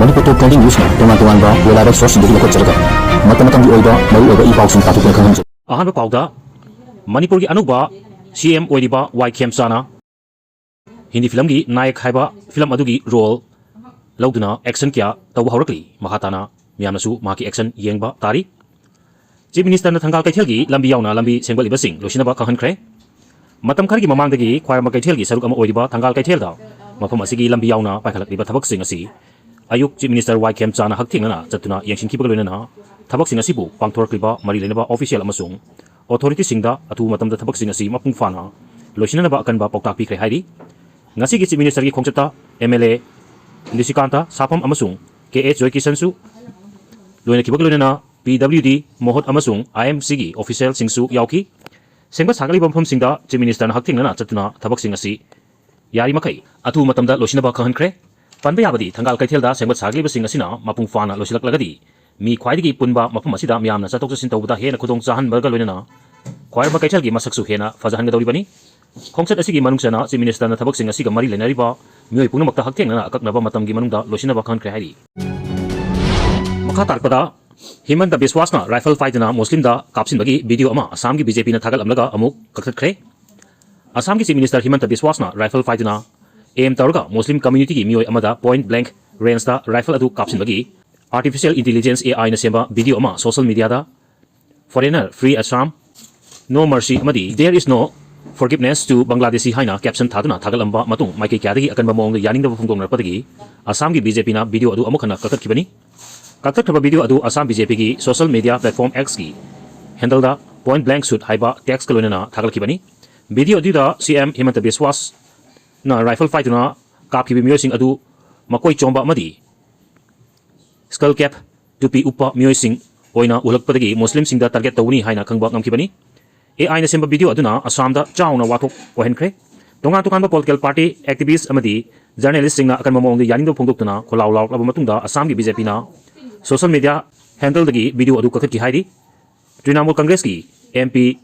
Manipur top trending news na tungan ba reliable source hindi ko charga matang-matang oiba maru oiba ipaw sing tatuk khangam je ahan pauda Manipur gi Anouba CMgi yengbiO Hindi film gi nayak haiba film adugi role lauduna action kya tawba horakli mahatana miyamnasu maki action yengba tari Chief Minister na thangal kaithel gi lambi yauna lambi sengbal ibasing losinaba khahan khre matam khar gi mamang dagi khwar ma kaithel gi saruk ama oiba thangal kaithel da mafam asigi lambi yauna paikhalak liba thabak sing asi ayuk Chief Minister yengbiO hakthingna chatuna yengsing khibag loinana thabak sing asi bu pangthorkliba mari lenaba official amasung authority singda atu matamda thabak sing asi mapung fana losinaba akanba poktak pi khre hairi ngasi gi Chief Minister gi khongchata MLA Lisikanta sapam amasung KH Joy Kisansu loina khibag loinana PWD Mohot amasung IMC gi official singsu yauki sengba sagali bampham singda Chief Minister na hakthingna chatuna thabak sing asi yari makai atu matamda losinaba khahan khre panba yabadi thangal kaithelda sengba sagali basing asina mapung fana losilak lagadi mi khwaidigi punba mapum asida miyamna chatok chasin tawbada hena khudong chahan barga loinana khwairba kaithel gi masaksu hena fajahan ga dawribani khongchat asigi manungsana Chief Minister na thabak sing asiga mari lenariba mioi pungnamakta hakthengna akaknaba matamgi manungda losinaba khahan khre hairi makha tarpada Hamanta Vishwas na rifle fight na Muslim da kapsin bagi video ama Assam gi BJP na thagal amlaga amuk kakhat khre Assam gi Chief Minister Hamanta Vishwas na rifle fight na aim targa Muslim community gi mioi amada point blank range da rifle adu kapsin bagi artificial intelligence AI na semba video ama social media da foreigner free Assam no mercy amadi there is no forgiveness to Bangladeshi haina caption thaduna thagal amba matung maike kyadagi akanba mong yaning da phungdong narpadagi Assam gi BJP na video adu amukhana kakhat khibani kakhat thaba video adu Assam BJP gi social media platform X gi handle da point blank shoot haiba text kalonena thagal khibani video adu da CM Hamanta Vishwas na rifle fight na kaphi miyoi sing adu makoi chomba amadi skull cap tupi upa miyoi sing oina ulakpadagi Muslim sing da target tawni haina khangba ngamkhibani AI na semba video aduna Assam da chauna wathok ohenkhre tonga tukanba political party activist amadi journalist sing na akan mamong yaning do phongdoktuna kholaw law laba matungda Assam gi BJP na social media handle dagi video adu kakhat ki hairi Trinamool Congress ki MP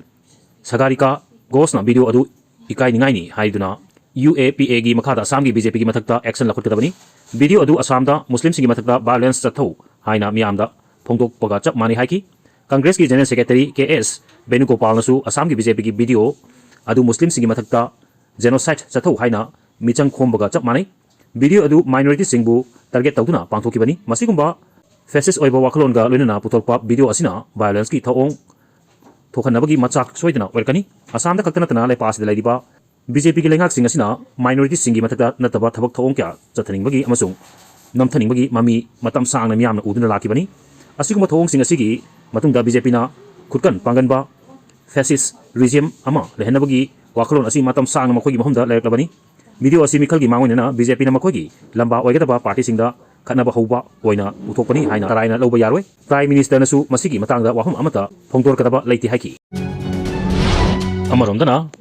Sagarika Ghosh na video adu ikai ningai ni haiduna UAPA gi makhada Assam gi BJP gi mathakta action lakhutadabani video adu Assam da Muslim sing gi mathakta violence chathau haina miyamda phongdok paga chap mani haiki Congress ki General Secretary KS Benugopal nasu Assam gi BJP gi video adu Muslim sing gi mathakta genocide chathau haina michang khombaga chap mani video adu minority singbu target tawduna pangthokibani masigumba fascist oiba wakhlon ga loinana puthokpa video asina violence ki thawong thokhanabagi machak soidana werkani Assam da kaktana tana lepa asida laidiba BJP ki lengak sing asina minority singi mathakta nataba thabak thawong kya chathaning bagi amasung namthaning bagi mami matam sangna miyamna uduna lakibani asiguma thawong sing asigi matungda BJP na khutkan panganba fascist regime ama lehenabagi wakhlon asi matam sangna makhogi mahumda laiklabani video asi mikhalgi mangoinena BJP na makhogi lamba oigadaba party singda khanaba hoba oina uthokpani haina taraina loba yaroi Prime Minister nasu masigi matangda wahum amata phongdor kadaba leiti haiki amaromdana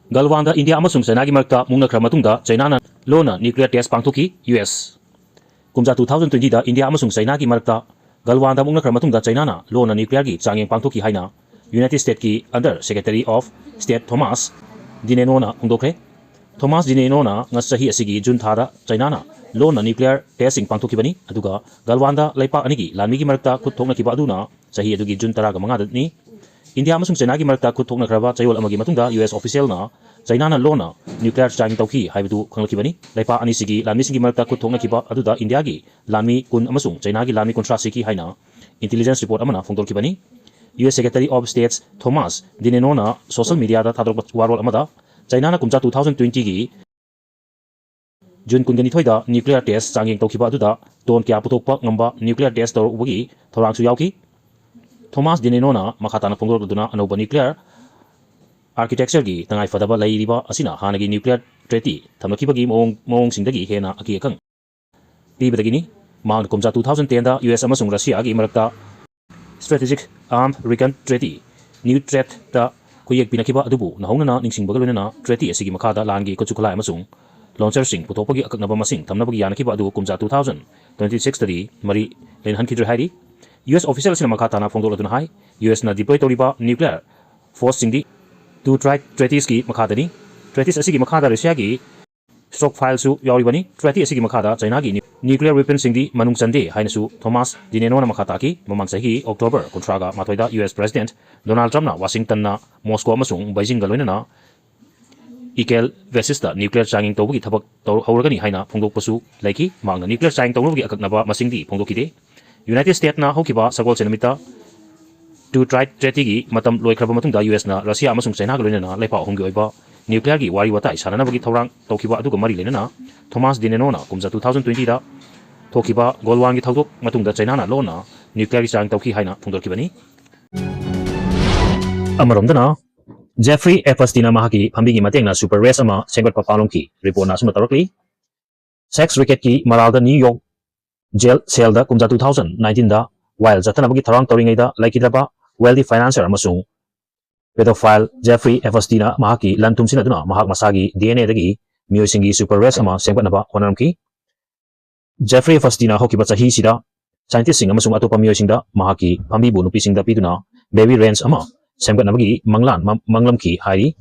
Galwanda India amasung China gi markta mungna khra matungda China na lona nuclear test pangthoki US kumja 2020 da India amasung China gi markta Galwanda mungna khra matungda China na lona nuclear gi changyeng pangthoki haina United States ki Under Secretary of State Thomas Dineno na phongdokhe Thomas Dineno na ngasahi asigi June thada China na lona nuclear testing pangthokibani aduga Galwanda laipak anigi lanmi gi markta khutthokna kiba aduna sahi adugi June 15 ni India amasung China gi markta khutthokna khraba chayol amagi matungda US official na China na lona nuclear charging tawki haibu khanglakibani laipak ani sigi lanmi singi markta khutthokna kiba aduda India gi lanmi kun amasung China gi lanmi kontra siki haina intelligence report amana phongdolkibani US Secretary of State Thomas Dineno na social media da thadrok warol amada China na kumja 2020 gi June kungani thoida nuclear test changyeng tawkiba aduda ton kya puthokpa ngamba nuclear test tor ubagi thorangsu yauki Thomas Dineno na makhatana phongdor aduna Anouba nuclear architecture gi tangai fadaba lairiba asina hanagi nuclear treaty thamlakibagi mong singdagi hena aki akang pibadagini maung kumja 2010 da US amasung Russia gi marakta strategic armed recon treaty new threat da kuyek pinakiba adubu nahongna ningsingbaga loinana treaty asigi makhada langi kochukala amasung launcher sing putopagi akaknaba masing thamnabagi yanakiba adu kumja 2026 tadi mari lenhan kidre hairi US official sina makhatana phongdol aduna hai US na deploy toriba nuclear force singdi two tried treaties ki makhadani treaties asigi makhada Russia gi स्टॉक फाइल्सु यावरिबनी treaty असिगी मखादा China की nuclear weapon सिंगदी मनुंग चंदे हाइनसु थॉमस डिनेनोना मखा ताकी ममंग सही अक्टोबर 13 माथोइदा यूएस प्रेसिडेंट डोनाल्ड ट्रम्पना वाशिंगटन ना मॉस्को अमसुंग बीजिंग गा लोइनना इकेल वेसिस्ता न्यूक्लियर चाइंग तौबगी थबक हौरगनी हाइना फोंदोकपसु लाइकी मांगना न्यूक्लियर चाइंग तौनबगी अककनबा मसिंगदी फोंदोकिदे यूनाइटेड स्टेट ना होकिबा सगोल सेनमिता टू ट्राइड ट्रेटी की मतम लोइखरबा मतुंगदा यूएस ना रशिया अमसुंग चाइना गा लोइनना लेपा अहुमगी ओइबा न्यूक्लियर की वारी वाताई साननबगी थौरांग तौखिबा अदुगा मरी लेनना थॉमस डिनेनोना कुमजा 2020 दा थोखिबा गोलवान की थौदोक मतुंगदा चाइना ना लोना न्यूक्लियर की चाइंग तौखि हाइना फोंदोरखिबनी अमरोमदना जेफ्री एफस्टीना महाकी फंबीगी मतेंगना सुपर रेस अमा सेंगटपा पालोंकी रिपोर्ट ना सुमा तौरकली सेक्स रैकेट की मरालदा न्यूयॉर्क जेल सेल दा कुमजा 2019 दा while जतनबगी थौरांग तौरिंगैदा लाइकिदबा wealthy financer अमसुंग paedophile Jefri एफस्टीना महाकी लन तुमसिनदुना महाक मसागी डीएनए दगी मियोसिंगी सुपर रेस अमा सेंगटनबा होनरमकी जेफ्री एफस्टीना होकिबा चाही सिदा साइंटिस्ट सिंग अमसुंग अतोपा मियोसिंगदा महाकी फंबीबु नुपिसिंगदा पिदुना बेबी रेंज अमा सेंगटनबगी मंगलान मंगलमकी हाई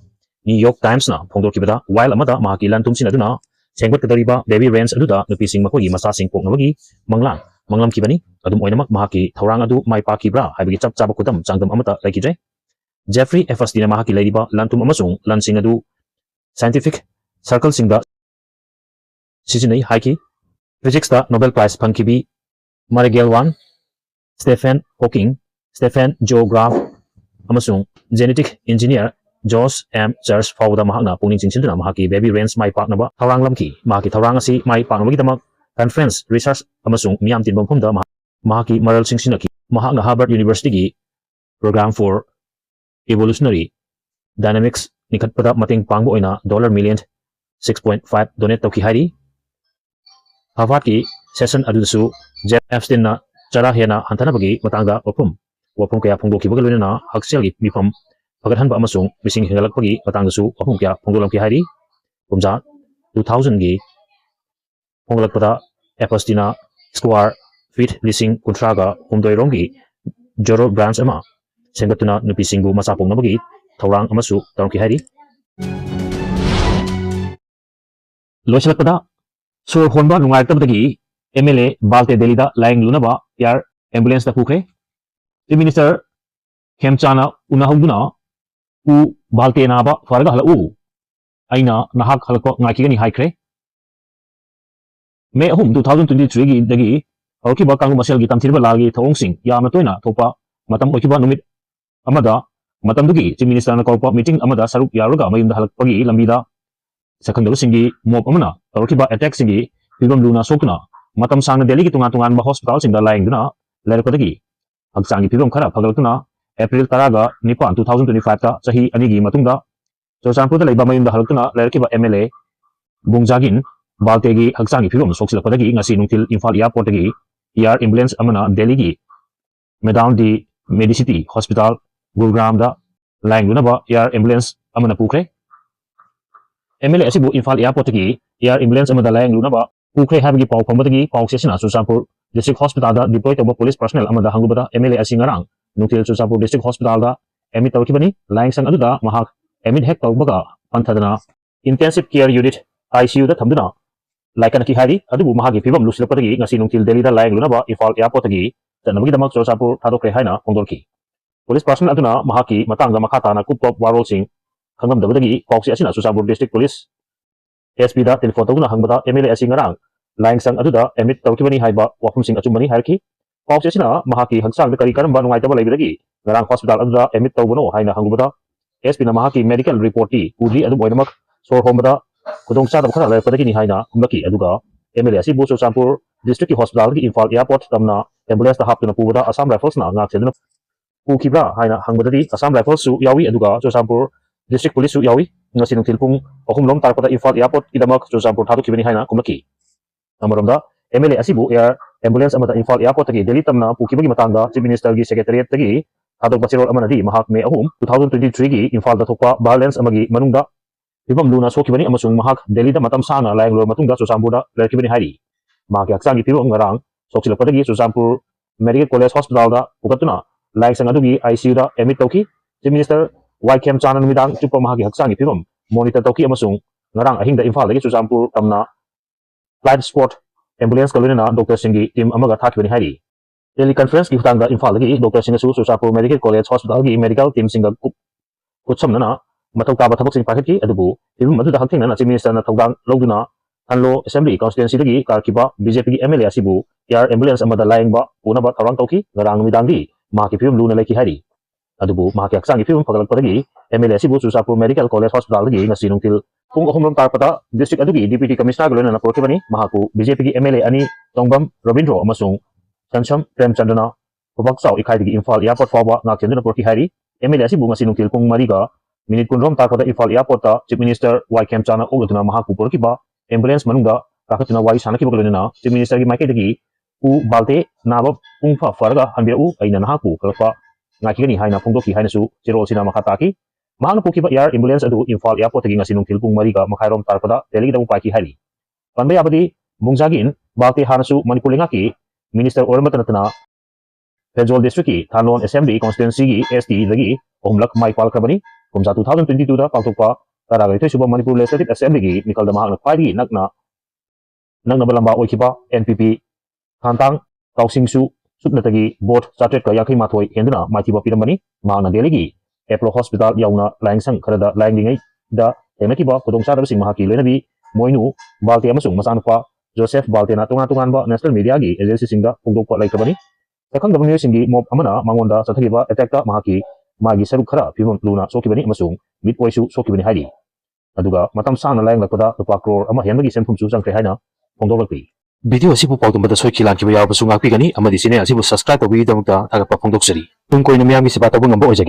न्यूयॉर्क टाइम्स ना फोंदोरखिबदा वाइल अमदा महाकी लन तुमसिनदुना सेंगटकदरिबा बेबी रेंज अदुदा नुपिसिंग मखोगी मसासिंग पोकनबगी मंगलान मंगलमखिबनी अदुम ओइनमक महाकी थौरांग अदु माइ पाकिब्रा हाइबगी चप चाबा खुदम चांगदम अमता लाइकिद्रे जेफ्री एफस्टीना महाकी लैरिबा लंतुम अमसुंग लनसिंग अदु साइंटिफिक सर्कल सिंगदा सिजिनै हाइकी फिजिक्स दा नोबेल प्राइज फंखिबी Murray Gell Mann Stephen Hawking Stephen Jay ग्राफ अमसुंग जेनेटिक इंजीनियर जॉस एम चर्च फाउदा महाकना पुनिंग चिंसिलदुना महाकी बेबी रेंज माइ पाकनबा थौरांग लमकी महाकी थौरांग असि माइ पाकनबगीदमक कॉन्फ्रेंस रिसर्च अमसुंग मियाम तिनबम फुमदा महाकी मरल सिंसिनकी महाकना हार्वर्ड यूनिवर्सिटी की प्रोग्राम फॉर इवोल्यूशनरी डायनामिक्स निखटपदा मतंग पांगबो ओइना $1 मिलियन 6.5 डोनेट तौकी हाइरी हार्वर्ड की सेशन अदुदसु जेफ एप्स्टीन ना चरा हेना हंथनबगी मतंगदा वफुम कया फोंदोखिबगा लोइना हक्सेलगी मिफम फगतहनबा अमसुंग मिसिंग हेंगलकपगी मतंगदसु वफुम कया फोंदोलमकी हाइरी कुमजा 2000 की फोंगलकपदा एपस्टीना स्क्वायर फीट लिसिंग कुंथ्रागा हुमदोइरोंगी जोरो ब्रांच अमा सेंगतुना नुपिसिंगबु मचा पोंगनबगी थौरांग अमसु तौरमकी हाइरी लोइसलकपदा सोर होनबा नुंगाइतबदगी एमएलए बाल्टे दिल्लीदा लाइंग लुनबा एयर एम्बुलेंस दा पुखरे चीफ मिनिस्टर खेमचाना उनाहुदुना उ बाल्टे नाबा फरगा हलउ अइना नहाक हलको ngaikigani हाइख्रे मे 2023 की दगी हौकिबा कांगु मसेल की तमथिरबा लागी थौंगसिंग यामना तोइना थोपा मतम ओकिबा नुमित अमदा मतमदुगी चीफ मिनिस्टर ना कौपा मीटिंग अमदा सरुक यारुगा मयुमदा हलकपगी लंबीदा सखंदबसिंगी मोब अमना तौरखिबा अटैक सिंगी फिबम लुना सोकना मतम सांगना दिल्ली की तुंगा हॉस्पिटल सिंगदा लाइंगदुना लेरपदगी हक्चांगी फिबम खरा फगलतुना एप्रिल 10 गा 2025 का चाही अनिगी मतुंगा चौचानपुरदा लेबा मयुमदा हलकतुना लेरखिबा एमएलए बुंगजागिन बाल्टेगी हक्चांगी फिबम सोक्सिलपदगी ngasi nungtil इम्फाल एयरपोर्टगी एयर एम्बुलेंस अमना दिल्ली की Medanta the Medicity hospital Gurugram दा लाइंगदुनबा एयर एम्बुलेंस अमना पुखरे एमएलए असिबु इम्फाल एयरपोर्टगी एयर एम्बुलेंस अमदा लाइंगदुनबा पुखरे हाबगी पाउ फंबदगी पाउ सेसिना चौचानपुर डिस्ट्रिक्ट हॉस्पिटल दा डिप्लॉय तौबा पुलिस पर्सनल अमदा हंगुबदा एमएलए असि ngarang nungtil Churachandpur district hospital दा एमिट तौरखिबनी लाइंग संग अदुदा महाक एमिट हेक तौबगा पंथदना इंटेंसिव केयर यूनिट आईसीयू दा थमदुना लाइकनकी हारी अदुबु महागी फिबम लुसिलपदगी ngasi nungtil दिल्ली दा लाइंगदुनबा इम्फाल एयरपोर्टगी तनबगीदमक चौचानपुर थादोक्रे हाइना फोंदोरखी पुलिस पर्सनल अदुना महाकी मतंगदा मखाताना कुपटॉप वारोलसिंग खंगमदबदगी पाउसी असिना चौचानपुर डिस्ट्रिक्ट पुलिस एसपी दा टेलीफोन तौना हंगबदा एमएलए असि ngarang लाइंग संग अदुदा एमिट तौरखिबनी हाइबा वाफुमसिंग अचुमबनी हारकी पाउसी असिना महाकी हंगसांगदा करी Karamba नुंगाइतबा लेबिदगी ngarang hospital अदुदा emit तौबनो हाइना हंगबदा SP ना महाकी मेडिकल रिपोर्ट की उदी अदुम ओइनमक सोर होमबदा खुदोंग चादब खरा लेपदगी हाइना हुमकी अदुगा एमएलए असि बु चौचानपुर डिस्ट्रिक्ट की हॉस्पिटल की इम्फाल एयरपोर्ट तमना एम्बुलेंस दा हापतुना पुबदा असम राइफल्स ना ngakseduna पुखिब्रा हाइना हंगबदगी असम राइफल्स सु यावी अदुगा चौचानपुर डिस्ट्रिक्ट पुलिस सु यावी ngasi nungtil pung ahumlom tarpada Imphal airport किदमक चौचानपुर थादोखिबनी हाइना कुमकी अमरोमदा एमएलए असिबु एयर एम्बुलेंस अमदा इम्फाल एयरपोर्ट तगी दिल्ली तमना पुखिबगी मतंगदा चीफ मिनिस्टर की सेक्रेटरिएट तगी थादोक बचिरोल अमनदी महाक मे 2023 की इम्फाल दा थोकपा वायलेंस अमगी मनुंगदा फिबम लुना सोखिबनी अमसुंग महाक दिल्ली दा मतम साना लाइंग लो मतुंगा चौचानपुर दा लेरखिबनी हाइरी महाक हक्चांगी फिबम ngarang सोक्सिलपदगी चौचानपुर मेडिकल कॉलेज हॉस्पिटल दा पुकतुना लाइंग संग अदुगी आईसीयू दा एमिट तौकी chief minister Y Khemchand नुमिदांग चुप्पा महाकी हक्चांगी फिबम मॉनिटर तौकी अमसुंग ngarang ahing da Imphal dagi Chuchampur tamna flight sport ambulance kalunena doctor singi team amaga thakibani hari teleconference ki hutang da Imphal dagi doctor singa su Chuchampur medical college hospital gi medical team singa kutsamna matau taba thabak sing pakhetki adubu team madu da hakthingna na chief minister na thogdang logduna Hanlo Assembly Constituency dagi karkiba BJP ki MLA asibu air ambulance amada laingba punaba tharang tauki ngarang midangdi mahaki phim luna leki hari adubu mahaki aksang ki phim pagalak padagi MLA asibu Chuchampur medical college hospital dagi ngasi nungtil pung ahumram tarpata district adugi deputy commissioner galena na porkibani mahaku BJP ki MLA ani Tongbam Robindro amasung Chancham Premchandana Pubaksau ikai dagi Imphal airport fawa ngakchenduna porki hari MLA asibu ngasi nungtil pung mariga minit kunrom tarpata Imphal airport ta chief minister Chana ogutuna mahaku porkiba ambulance manungda kakatuna wai sanaki bagalena chief minister gi maike dagi u balte naba pungfa farga hanbiru aina nahaku kalpa ngakigani haina phongdoki haina su chirol sina makhataki mahana pukiba air ambulance adu Imphal airport gi ngasinung tilpung mariga makhairom tarpada delhi da upaki hari panbai abadi bungjagin balte hanasu manipur lingaki minister ormatanatana Federal district ki Thanlon assembly constituency gi ST dagi omlak mai palkrabani kumja 2022 da paltokpa taragai suba manipur legislative assembly gi mikal da mahakna khwai nakna balamba oikiba NPP Khantang Kausingsu Sutnatagi board chartered ka yakai mathoi henduna maitiba pirambani mahakna delhi gi Apollo hospital yauna langsang kharada langlingai da tenakiba kudongsa sing mahaki lenabi moinu balte amasung masanpa Joseph Baltena tungan ba national media gi agency singda pungdokpa laikabani sakang da myo singi mob amana mangonda sathagiba attack ta mahaki magi saruk khara phimam luna sokibani amasung mid poisu sokibani hari aduga matam sana layang lakpada lupa crore ama henbagi senphum su sangkre haina phongdoklakpi video asibu pawdumbada soikilan kiba yaw basu ngakpi gani amadi sine asibu subscribe tobi damukta thagapa phongdoksari tung koina miyami siba tabung amba ojage